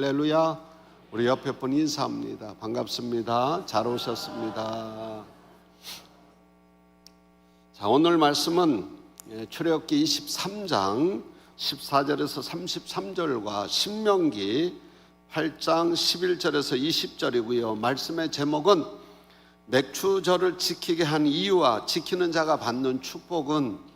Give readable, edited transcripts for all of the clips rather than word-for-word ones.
할렐루야. 우리 옆에 분 인사합니다. 반갑습니다. 잘 오셨습니다. 자, 오늘 말씀은 출애굽기 23장 14절에서 33절과 신명기 8장 11절에서 20절이고요. 말씀의 제목은 맥추절을 지키게 한 이유와 지키는 자가 받는 축복은,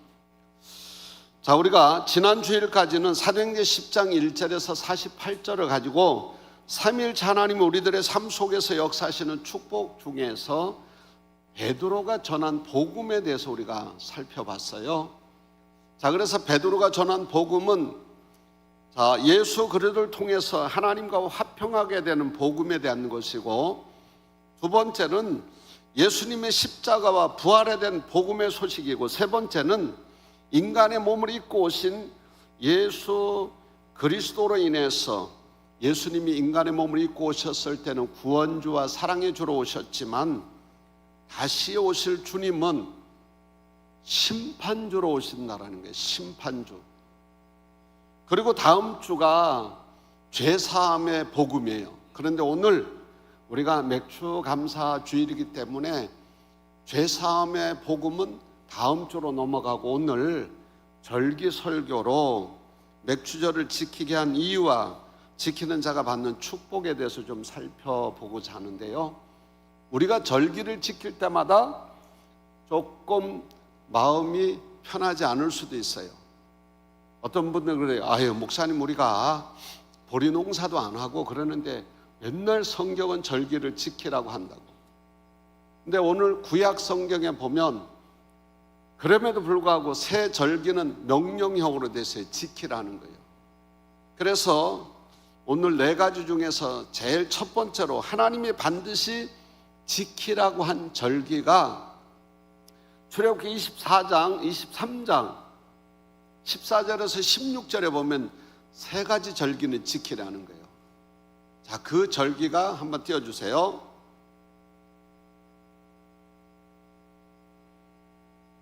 자, 우리가 지난 주일까지는 사도행전 10장 1절에서 48절을 가지고 삼위일체 하나님이 우리들의 삶 속에서 역사하시는 축복 중에서 베드로가 전한 복음에 대해서 우리가 살펴봤어요. 자, 그래서 베드로가 전한 복음은 예수 그리스도를 통해서 하나님과 화평하게 되는 복음에 대한 것이고, 두 번째는 예수님의 십자가와 부활에 대한 복음의 소식이고, 세 번째는 인간의 몸을 입고 오신 예수 그리스도로 인해서 예수님이 인간의 몸을 입고 오셨을 때는 구원주와 사랑의 주로 오셨지만 다시 오실 주님은 심판주로 오신다라는 거예요. 심판주. 그리고 다음 주가 죄사함의 복음이에요. 그런데 오늘 우리가 맥추감사 주일이기 때문에 죄사함의 복음은 다음 주로 넘어가고, 오늘 절기설교로 맥추절을 지키게 한 이유와 지키는 자가 받는 축복에 대해서 좀 살펴보고자 하는데요. 우리가 절기를 지킬 때마다 조금 마음이 편하지 않을 수도 있어요. 어떤 분들은 그래요. 아유, 목사님, 우리가 보리 농사도 안 하고 그러는데 맨날 성경은 절기를 지키라고 한다고. 근데 오늘 구약 성경에 보면 그럼에도 불구하고 새 절기는 명령형으로 돼서 지키라는 거예요. 그래서 오늘 네 가지 중에서 제일 첫 번째로 하나님이 반드시 지키라고 한 절기가 출애굽기 24장, 23장 14절에서 16절에 보면 세 가지 절기는 지키라는 거예요. 자, 그 절기가 한번 띄워주세요.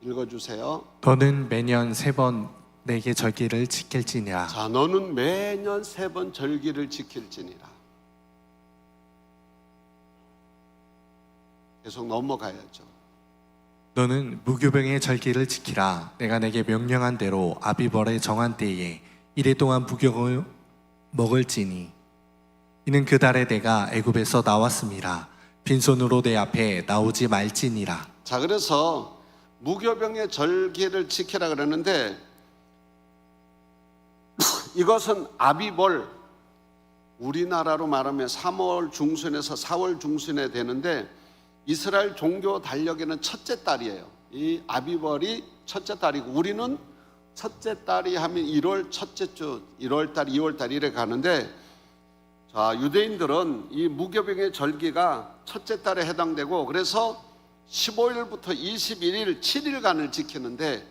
읽어주세요. 너는 매년 3번 내게 절기를 지킬지니라. 자, 너는 매년 3번 절기를 지킬지니라. 계속 넘어가야죠. 너는 무교병의 절기를 지키라. 내가 내게 명령한 대로 아비벌의 정한 때에 이래 동안 무교병을 먹을지니 이는 그 달에 내가 애굽에서 나왔음이라. 빈손으로 내 앞에 나오지 말지니라. 자, 그래서 무교병의 절기를 지키라 그러는데 이것은 아비벌, 우리나라로 말하면 3월 중순에서 4월 중순에 되는데 이스라엘 종교 달력에는 첫째 달이에요. 이 아비벌이 첫째 달이고, 우리는 첫째 달이 하면 1월 첫째 주, 1월 달, 2월 달 이래 가는데, 자, 유대인들은 이 무교병의 절기가 첫째 달에 해당되고, 그래서 15일부터 21일 7일간을 지키는데,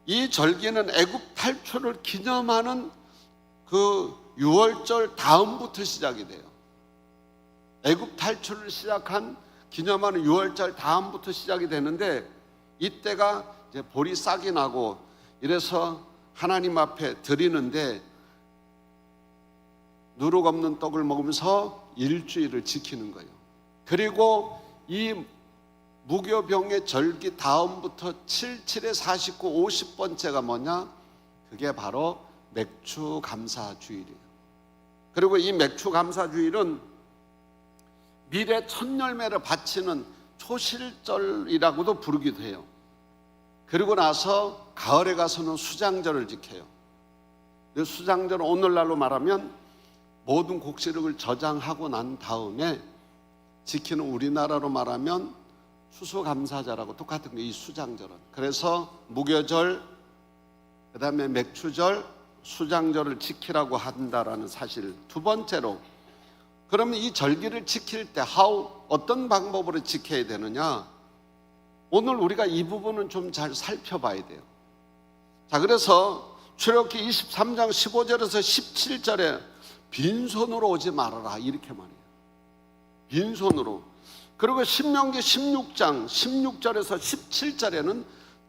이 절기는 애굽 탈출을 기념하는 그 6월절 다음부터 시작이 돼요. 애굽 탈출을 시작한 기념하는 6월절 다음부터 시작이 되는데, 이때가 이제 보리 싹이 나고 이래서 하나님 앞에 드리는데 누룩 없는 떡을 먹으면서 일주일을 지키는 거예요. 그리고 이 무교병의 절기 다음부터 7, 7에 49, 50번째가 뭐냐? 그게 바로 맥추감사주일이에요. 그리고 이 맥추감사주일은 미래 첫 열매를 바치는 초실절이라고도 부르기도 해요. 그리고 나서 가을에 가서는 수장절을 지켜요. 수장절은 오늘날로 말하면 모든 곡식을 저장하고 난 다음에 지키는, 우리나라로 말하면 추수감사절하고 똑같은 거예요, 이 수장절은. 그래서 무교절, 그 다음에 맥추절, 수장절을 지키라고 한다라는 사실. 두 번째로, 그러면 이 절기를 지킬 때 어떤 방법으로 지켜야 되느냐? 오늘 우리가 이 부분은 좀 잘 살펴봐야 돼요. 자, 그래서 출애굽기 23장 15절에서 17절에 빈손으로 오지 말아라 이렇게 말해요. 빈손으로. 그리고 신명기 16장 16절에서 17절에는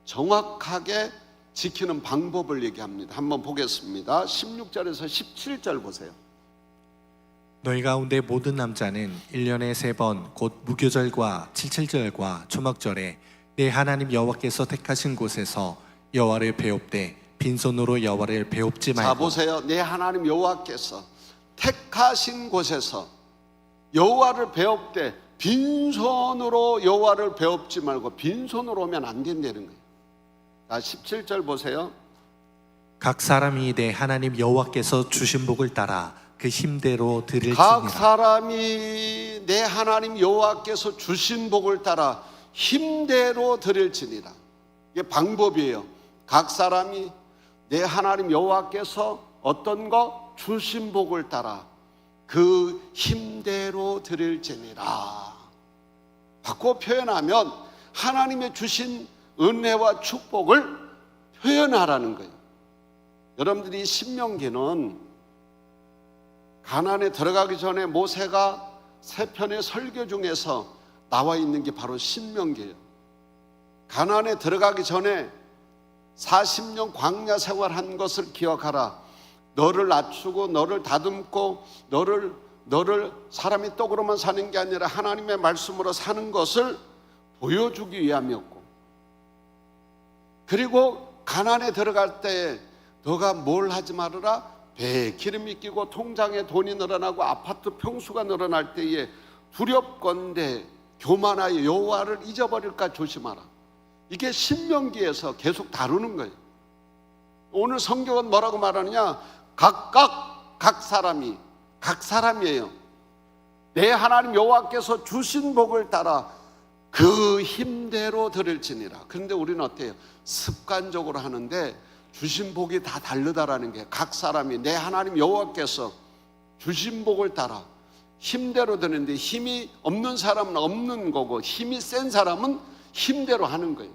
정확하게 지키는 방법을 얘기합니다. 한번 보겠습니다. 16절에서 17절 보세요. 너희 가운데 모든 남자는 1년에 3번 곧 무교절과 칠칠절과 초막절에 내 하나님 여호와께서 택하신 곳에서 여호와를 배웁되 빈손으로 여호와를 배웁지 말고. 자 보세요. 내 하나님 여호와께서 택하신 곳에서 여호와를 배웁되 빈손으로 여호와를 배웁지 말고. 빈손으로 오면 안 된다는 거예요. 자 17절 보세요. 각 사람이 내 하나님 여호와께서 주신 복을 따라 그 힘대로 각 드릴지니라. 사람이 내 하나님 여호와께서 주신 복을 따라 힘대로 드릴지니라. 이게 방법이에요. 각 사람이 내 하나님 여호와께서 어떤 거 주신 복을 따라 그 힘대로 드릴지니라. 바꿔 표현하면 하나님의 주신 은혜와 축복을 표현하라는 거예요. 여러분들이 신명기는 가나안에 들어가기 전에 모세가 세 편의 설교 중에서 나와 있는 게 바로 신명기예요. 가나안에 들어가기 전에 40년 광야 생활한 것을 기억하라. 너를 낮추고 너를 다듬고 너를 사람이 떡으로만 사는 게 아니라 하나님의 말씀으로 사는 것을 보여주기 위함이었고, 그리고 가나안에 들어갈 때 너가 뭘 하지 말아라. 배에 기름이 끼고 통장에 돈이 늘어나고 아파트 평수가 늘어날 때에 두렵건대 교만하여 여호와를 잊어버릴까 조심하라. 이게 신명기에서 계속 다루는 거예요. 오늘 성경은 뭐라고 말하느냐? 각 사람이에요. 내 하나님 여호와께서 주신 복을 따라 그 힘대로 드릴지니라. 그런데 우리는 어때요? 습관적으로 하는데 주신 복이 다 다르다라는 게, 각 사람이 내 하나님 여호와께서 주신 복을 따라 힘대로 드는데, 힘이 없는 사람은 없는 거고 힘이 센 사람은 힘대로 하는 거예요.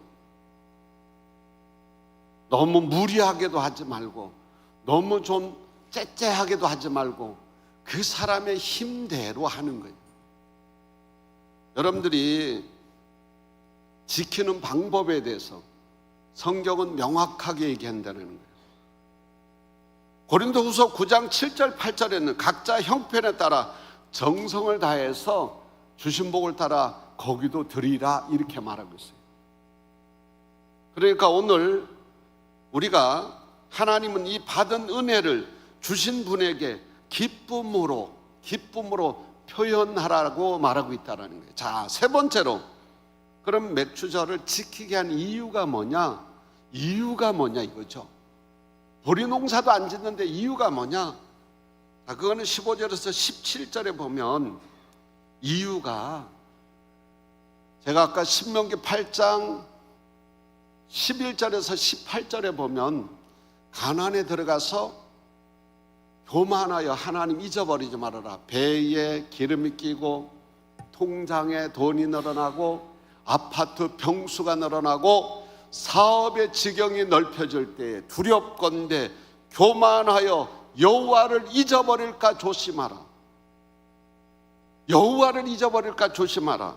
너무 무리하게도 하지 말고 너무 좀 째째하게도 하지 말고 그 사람의 힘대로 하는 거예요. 여러분들이 지키는 방법에 대해서 성경은 명확하게 얘기한다는 거예요. 고린도후서 9장 7절 8절에는 각자 형편에 따라 정성을 다해서 주신 복을 따라 거기도 드리라 이렇게 말하고 있어요. 그러니까 오늘 우리가 하나님은 이 받은 은혜를 주신 분에게 기쁨으로 표현하라고 말하고 있다는 거예요. 자, 세 번째로, 그럼 맥추절을 지키게 한 이유가 뭐냐? 이유가 뭐냐 이거죠. 보리농사도 안 짓는데 이유가 뭐냐? 자, 그거는 15절에서 17절에 보면 이유가, 제가 아까 신명기 8장 11절에서 18절에 보면 가나안에 들어가서 교만하여 하나님 잊어버리지 말아라. 배에 기름이 끼고 통장에 돈이 늘어나고 아파트 평수가 늘어나고 사업의 지경이 넓혀질 때에 두렵건대 교만하여 여호와를 잊어버릴까 조심하라. 여호와를 잊어버릴까 조심하라.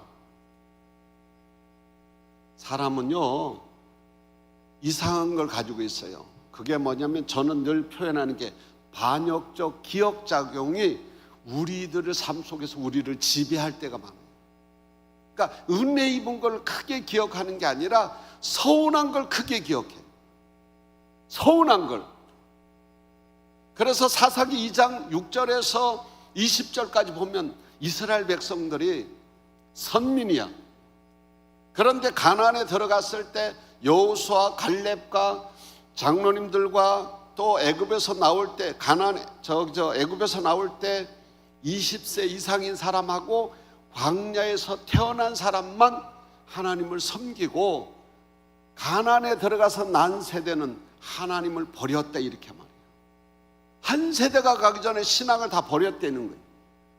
사람은요 이상한 걸 가지고 있어요. 그게 뭐냐면, 저는 늘 표현하는 게 반역적 기억작용이 우리들의 삶 속에서 우리를 지배할 때가 많아요. 그러니까 은혜 입은 걸 크게 기억하는 게 아니라 서운한 걸 크게 기억해. 서운한 걸. 그래서 사사기 2장 6절에서 20절까지 보면 이스라엘 백성들이 선민이야. 그런데 가나안에 들어갔을 때 여호수아 갈렙과 장로님들과 또 애굽에서 나올 때 애굽에서 나올 때 20세 이상인 사람하고 광야에서 태어난 사람만 하나님을 섬기고, 가나안에 들어가서 난 세대는 하나님을 버렸다 이렇게 말해요. 한 세대가 가기 전에 신앙을 다 버렸다는 거예요.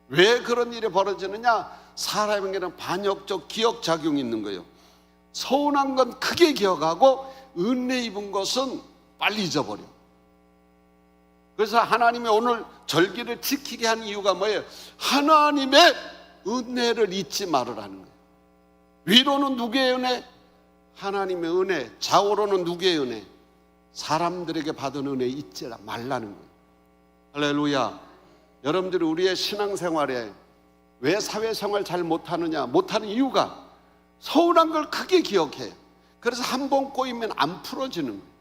왜 그런 일이 벌어지느냐? 사람에게는 반역적 기억작용이 있는 거예요. 서운한 건 크게 기억하고 은혜 입은 것은 빨리 잊어버려. 그래서 하나님이 오늘 절기를 지키게 한 이유가 뭐예요? 하나님의 은혜를 잊지 말으라는 거예요. 위로는 누구의 은혜? 하나님의 은혜. 좌우로는 누구의 은혜? 사람들에게 받은 은혜 잊지 말라는 거예요. 할렐루야. 여러분들이 우리의 신앙생활에 왜 사회생활 잘 못하느냐, 못하는 이유가 서운한 걸 크게 기억해요. 그래서 한 번 꼬이면 안 풀어지는 거예요.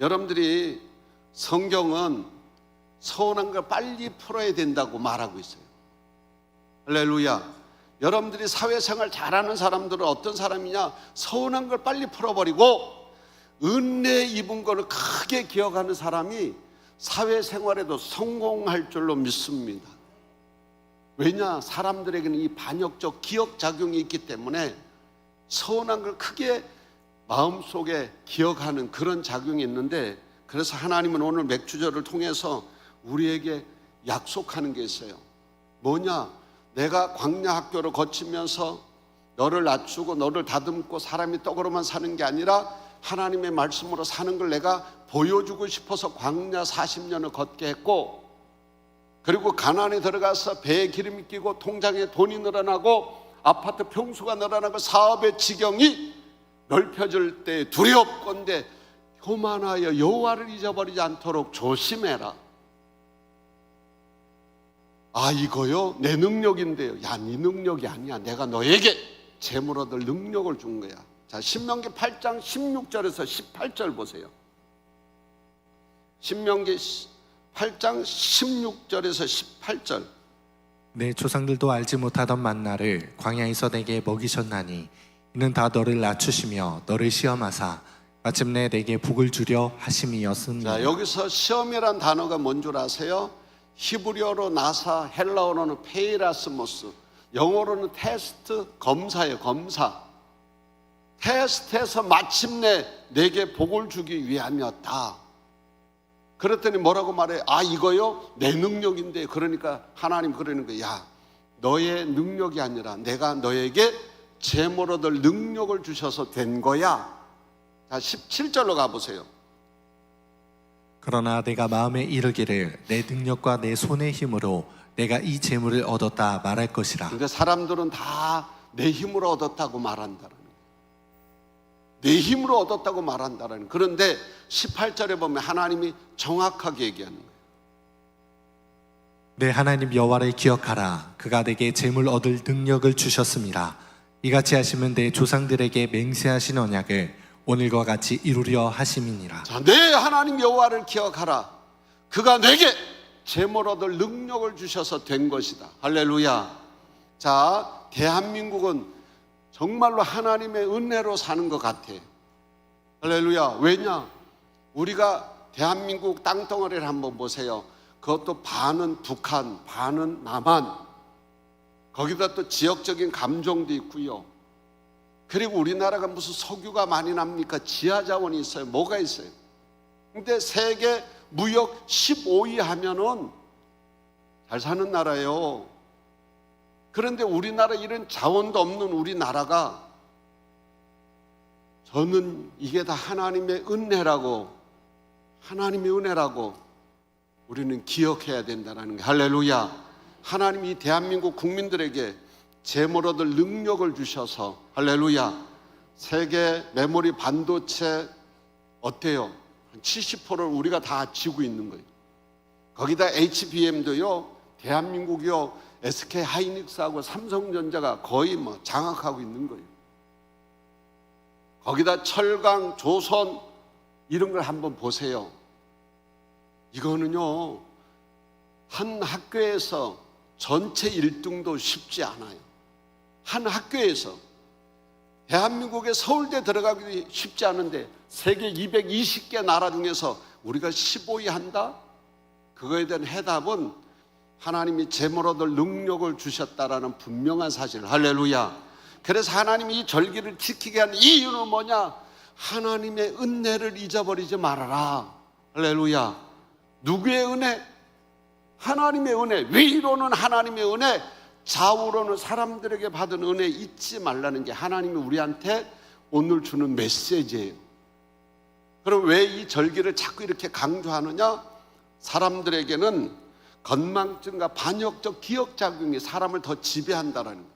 여러분들이 성경은 서운한 걸 빨리 풀어야 된다고 말하고 있어요. 할렐루야. 여러분들이 사회생활 잘하는 사람들은 어떤 사람이냐, 서운한 걸 빨리 풀어버리고 은혜 입은 거를 크게 기억하는 사람이 사회생활에도 성공할 줄로 믿습니다. 왜냐? 사람들에게는 이 반역적 기억작용이 있기 때문에 서운한 걸 크게 마음속에 기억하는 그런 작용이 있는데, 그래서 하나님은 오늘 맥주절을 통해서 우리에게 약속하는 게 있어요. 뭐냐? 내가 광야 학교를 거치면서 너를 낮추고 너를 다듬고 사람이 떡으로만 사는 게 아니라 하나님의 말씀으로 사는 걸 내가 보여주고 싶어서 광야 40년을 걷게 했고, 그리고 가나안에 들어가서 배에 기름이 끼고 통장에 돈이 늘어나고 아파트 평수가 늘어나고 사업의 지경이 넓혀질 때 두렵건대 교만하여 여호와를 잊어버리지 않도록 조심해라. 아, 이거요? 내 능력인데요. 야, 네 능력이 아니야. 내가 너에게 재물 얻을 능력을 준 거야. 자, 신명기 8장 16절에서 18절 보세요. 신명기 8장 16절에서 18절. 내 조상들도 알지 못하던 만나를 광야에서 내게 먹이셨나니 이는 다 너를 낮추시며 너를 시험하사 마침내 내게 복을 주려 하심이었습니다. 자, 여기서 시험이란 단어가 뭔 줄 아세요? 히브리어로 나사, 헬라어로는 페이라스모스, 영어로는 테스트, 검사예요. 검사. 테스트에서 마침내 내게 복을 주기 위함이었다. 그랬더니 뭐라고 말해? 아, 이거요? 내 능력인데. 그러니까 하나님 그러는 거야. 야, 너의 능력이 아니라 내가 너에게 재물 얻을 능력을 주셔서 된 거야. 자, 17절로 가보세요. 그러나 내가 마음에 이르기를 내 능력과 내 손의 힘으로 내가 이 재물을 얻었다 말할 것이라. 근데 사람들은 다 내 힘으로 얻었다고 말한다는 거예요. 내 힘으로 얻었다고 말한다는 거예요. 그런데 18절에 보면 하나님이 정확하게 얘기하는 거예요. 내 하나님 여호와를 기억하라. 그가 내게 재물 얻을 능력을 주셨습니다. 이같이 하시면 내 조상들에게 맹세하신 언약을 오늘과 같이 이루려 하심이니라. 자, 내 하나님 여호와를 기억하라. 그가 내게 재물 얻을 능력을 주셔서 된 것이다. 할렐루야. 자, 대한민국은 정말로 하나님의 은혜로 사는 것 같아. 할렐루야. 왜냐? 우리가 대한민국 땅덩어리를 한번 보세요. 그것도 반은 북한, 반은 남한. 거기다 또 지역적인 감정도 있고요. 그리고 우리나라가 무슨 석유가 많이 납니까? 지하 자원이 있어요. 뭐가 있어요? 근데 세계 무역 15위 하면은 잘 사는 나라예요. 그런데 우리나라 이런 자원도 없는 우리나라가, 저는 이게 다 하나님의 은혜라고 우리는 기억해야 된다는 게, 할렐루야. 하나님이 대한민국 국민들에게 재물 얻을 능력을 주셔서, 할렐루야, 세계 메모리 반도체 어때요? 70%를 우리가 다 쥐고 있는 거예요. 거기다 HBM도요, 대한민국이요, SK 하이닉스하고 삼성전자가 거의 뭐 장악하고 있는 거예요. 거기다 철강, 조선 이런 걸 한번 보세요. 이거는요, 한 학교에서 전체 1등도 쉽지 않아요. 한 학교에서 대한민국의 서울대 들어가기 쉽지 않은데 세계 220개 나라 중에서 우리가 15위 한다? 그거에 대한 해답은 하나님이 재물 얻을 능력을 주셨다라는 분명한 사실. 할렐루야. 그래서 하나님이 이 절기를 지키게 한 이유는 뭐냐? 하나님의 은혜를 잊어버리지 말아라. 할렐루야. 누구의 은혜? 하나님의 은혜. 위로는 하나님의 은혜, 좌우로는 사람들에게 받은 은혜 잊지 말라는 게 하나님이 우리한테 오늘 주는 메시지예요. 그럼 왜 이 절기를 자꾸 이렇게 강조하느냐? 사람들에게는 건망증과 반역적 기억작용이 사람을 더 지배한다라는 거예요.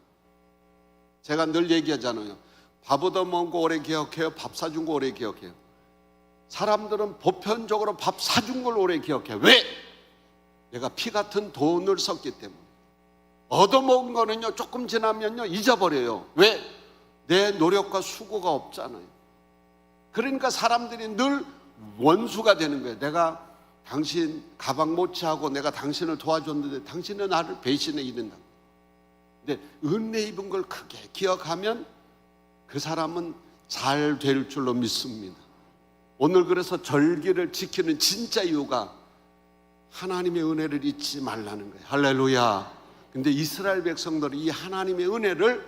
제가 늘 얘기하잖아요. 밥 얻어먹은 거 오래 기억해요? 밥 사준 거 오래 기억해요? 사람들은 보편적으로 밥 사준 걸 오래 기억해요. 왜? 내가 피 같은 돈을 썼기 때문에. 얻어먹은 거는요, 조금 지나면요, 잊어버려요. 왜? 내 노력과 수고가 없잖아요. 그러니까 사람들이 늘 원수가 되는 거예요. 내가 당신 가방 못 취하고 내가 당신을 도와줬는데 당신은 나를 배신해 이른다. 근데 은혜 입은 걸 크게 기억하면 그 사람은 잘 될 줄로 믿습니다. 오늘 그래서 절기를 지키는 진짜 이유가 하나님의 은혜를 잊지 말라는 거예요. 할렐루야. 근데 이스라엘 백성들이 이 하나님의 은혜를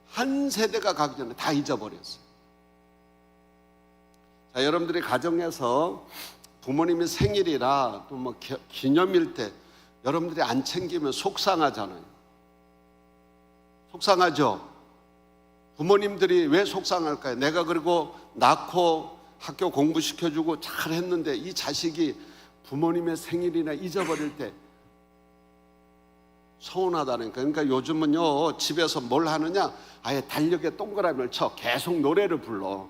한 세대가 가기 전에 다 잊어버렸어요. 자, 여러분들이 가정에서 부모님의 생일이라 또 뭐 기념일 때 여러분들이 안 챙기면 속상하잖아요. 속상하죠? 부모님들이 왜 속상할까요? 내가 그리고 낳고 학교 공부시켜주고 잘 했는데 이 자식이 부모님의 생일이나 잊어버릴 때 서운하다는 거예요. 그러니까 요즘은요, 집에서 뭘 하느냐, 아예 달력에 동그라미를 쳐 계속 노래를 불러.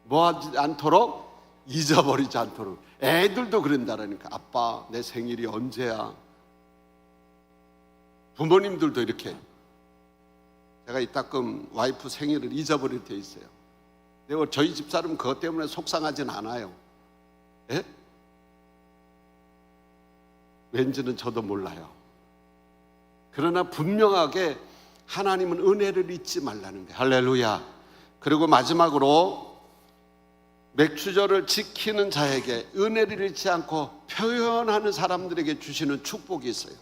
뭐 하지 않도록? 잊어버리지 않도록. 애들도 그런다라니까. 아빠, 내 생일이 언제야? 부모님들도 이렇게. 제가 이따금 와이프 생일을 잊어버릴 때 있어요. 근데 저희 집사람은 그것 때문에 속상하진 않아요. 예? 왠지는 저도 몰라요. 그러나 분명하게 하나님은 은혜를 잊지 말라는 거예요. 할렐루야. 그리고 마지막으로 맥추절을 지키는 자에게 은혜를 잃지 않고 표현하는 사람들에게 주시는 축복이 있어요.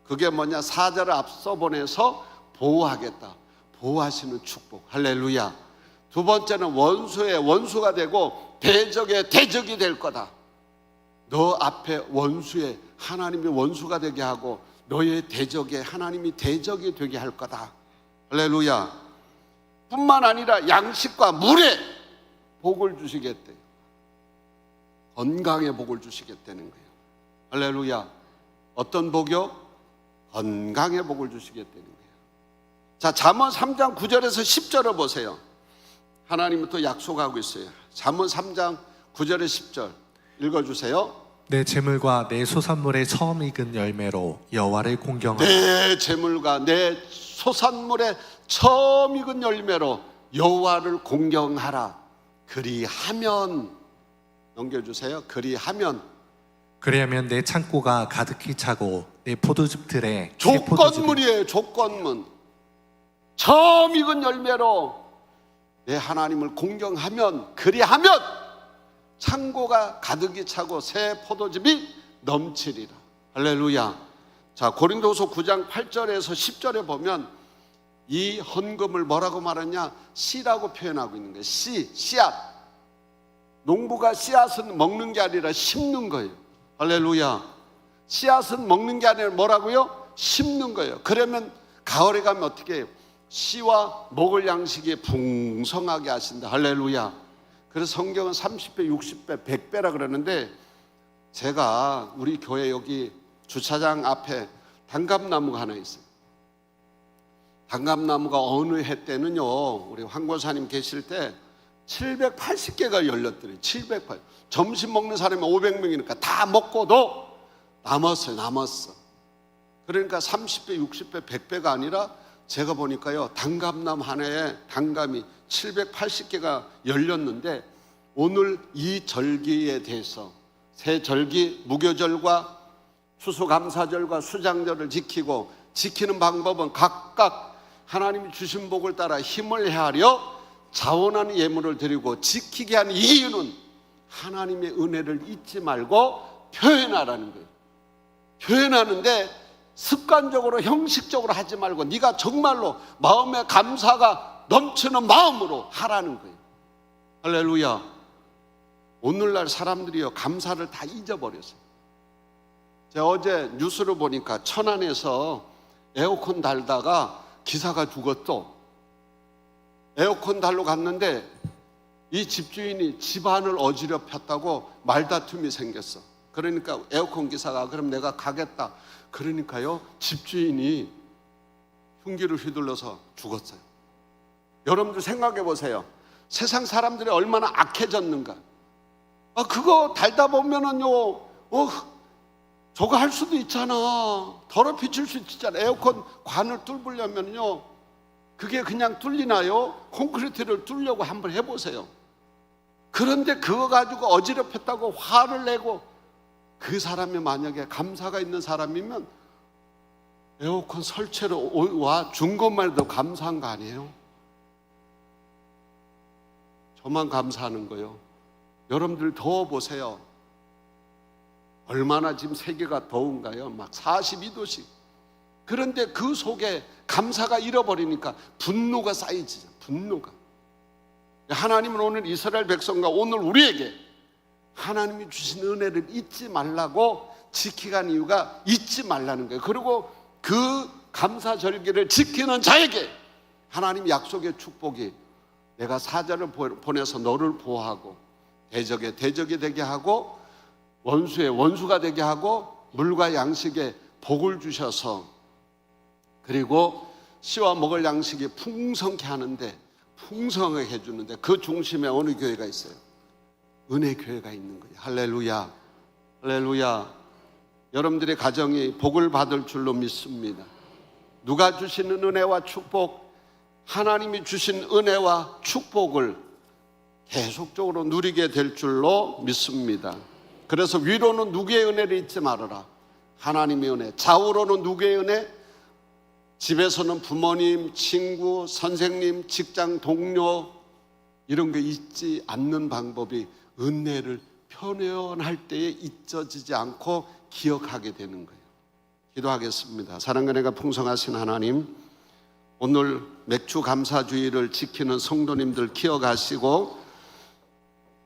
그게 뭐냐? 사자를 앞서 보내서 보호하겠다. 보호하시는 축복. 할렐루야. 두 번째는 원수의 원수가 되고 대적의 대적이 될 거다. 너 앞에 원수의 하나님의 원수가 되게 하고 너의 대적에 하나님이 대적이 되게 할 거다. 할렐루야. 뿐만 아니라 양식과 물에 복을 주시겠대요. 건강의 복을 주시겠다는 거예요. 할렐루야. 어떤 복이요? 건강의 복을 주시겠다는 거예요. 자, 잠언 3장 9절에서 10절을 보세요. 하나님은 또 약속하고 있어요. 잠언 3장 9절에 10절 읽어주세요. 내 재물과 내 소산물의 처음 익은 열매로 여호와를 공경하라. 내 재물과 내 소산물의 처음 익은 열매로 여호와를 공경하라. 그리하면, 넘겨주세요. 그리하면, 그리하면 내 창고가 가득히 차고 내 포도즙 틀에 조건물이에요. 조건문. 처음 익은 열매로 내 하나님을 공경하면, 그리하면 창고가 가득히 차고 새 포도즙이 넘치리라. 할렐루야. 자, 고린도후서 9장 8절에서 10절에 보면 이 헌금을 뭐라고 말하냐? 씨라고 표현하고 있는 거예요. 씨앗. 농부가 씨앗은 먹는 게 아니라 심는 거예요. 할렐루야. 씨앗은 먹는 게 아니라 뭐라고요? 심는 거예요. 그러면 가을에 가면 어떻게 해요? 씨와 먹을 양식이 풍성하게 하신다. 할렐루야. 그래서 성경은 30배, 60배, 100배라 그러는데 제가 우리 교회 여기 주차장 앞에 단감나무가 하나 있어요. 단감나무가 어느 해 때는요, 우리 황 권사님 계실 때 780개가 열렸더래요. 780. 점심 먹는 사람이 500명이니까 다 먹고도 남았어. 그러니까 30배, 60배, 100배가 아니라 제가 보니까요, 단감나무 하나에 단감이 780개가 열렸는데 오늘 이 절기에 대해서 새 절기 무교절과 추수감사절과 수장절을 지키고 지키는 방법은 각각 하나님이 주신 복을 따라 힘을 헤아려 자원하는 예물을 드리고 지키게 한 이유는 하나님의 은혜를 잊지 말고 표현하라는 거예요. 표현하는데 습관적으로 형식적으로 하지 말고 네가 정말로 마음의 감사가 넘치는 마음으로 하라는 거예요. 할렐루야. 오늘날 사람들이요, 감사를 다 잊어버렸어요. 제가 어제 뉴스를 보니까 천안에서 에어컨 달다가 기사가 죽었어. 에어컨 달러 갔는데 이 집주인이 집안을 어지럽혔다고 말다툼이 생겼어. 그러니까 에어컨 기사가 그럼 내가 가겠다. 그러니까요, 집주인이 흉기를 휘둘러서 죽었어요. 여러분들 생각해 보세요. 세상 사람들이 얼마나 악해졌는가. 그거 달다 보면은요, 저거 할 수도 있잖아. 더럽혀질 수 있잖아. 에어컨 관을 뚫으려면요, 그게 그냥 뚫리나요? 콘크리트를 뚫으려고 한번 해보세요. 그런데 그거 가지고 어지럽혔다고 화를 내고, 그 사람이 만약에 감사가 있는 사람이면 에어컨 설치로 와 준 것만 해도 감사한 거 아니에요? 저만 감사하는 거요. 여러분들 더워보세요. 얼마나 지금 세계가 더운가요? 막 42도씩. 그런데 그 속에 감사가 잃어버리니까 분노가 쌓이지. 분노가. 하나님은 오늘 이스라엘 백성과 오늘 우리에게 하나님이 주신 은혜를 잊지 말라고 지키게 한 이유가 잊지 말라는 거예요. 그리고 그 감사 절기를 지키는 자에게 하나님 약속의 축복이, 내가 사자를 보내서 너를 보호하고 대적의 대적이 되게 하고 원수의 원수가 되게 하고 물과 양식에 복을 주셔서, 그리고 씨와 먹을 양식이 풍성케 하는데, 풍성하게 해주는데, 그 중심에 어느 교회가 있어요? 은혜 교회가 있는 거예요. 할렐루야, 할렐루야. 여러분들의 가정이 복을 받을 줄로 믿습니다. 누가 주시는 은혜와 축복, 하나님이 주신 은혜와 축복을 계속적으로 누리게 될 줄로 믿습니다. 그래서 위로는 누구의 은혜를 잊지 말아라. 하나님의 은혜. 좌우로는 누구의 은혜? 집에서는 부모님, 친구, 선생님, 직장 동료, 이런 거 잊지 않는 방법이 은혜를 표현할 때에 잊혀지지 않고 기억하게 되는 거예요. 기도하겠습니다. 사랑과 은혜가 풍성하신 하나님, 오늘 맥주 감사주의를 지키는 성도님들 기억하시고,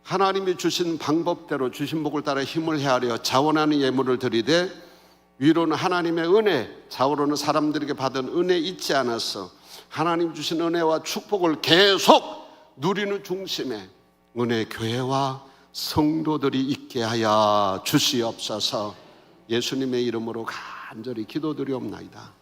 하나님이 주신 방법대로 주신 복을 따라 힘을 헤아려 자원하는 예물을 드리되, 위로는 하나님의 은혜, 좌우로는 사람들에게 받은 은혜 잊지 않아서 하나님 주신 은혜와 축복을 계속 누리는 중심에 은혜 교회와 성도들이 있게 하여 주시옵소서. 예수님의 이름으로 간절히 기도드리옵나이다.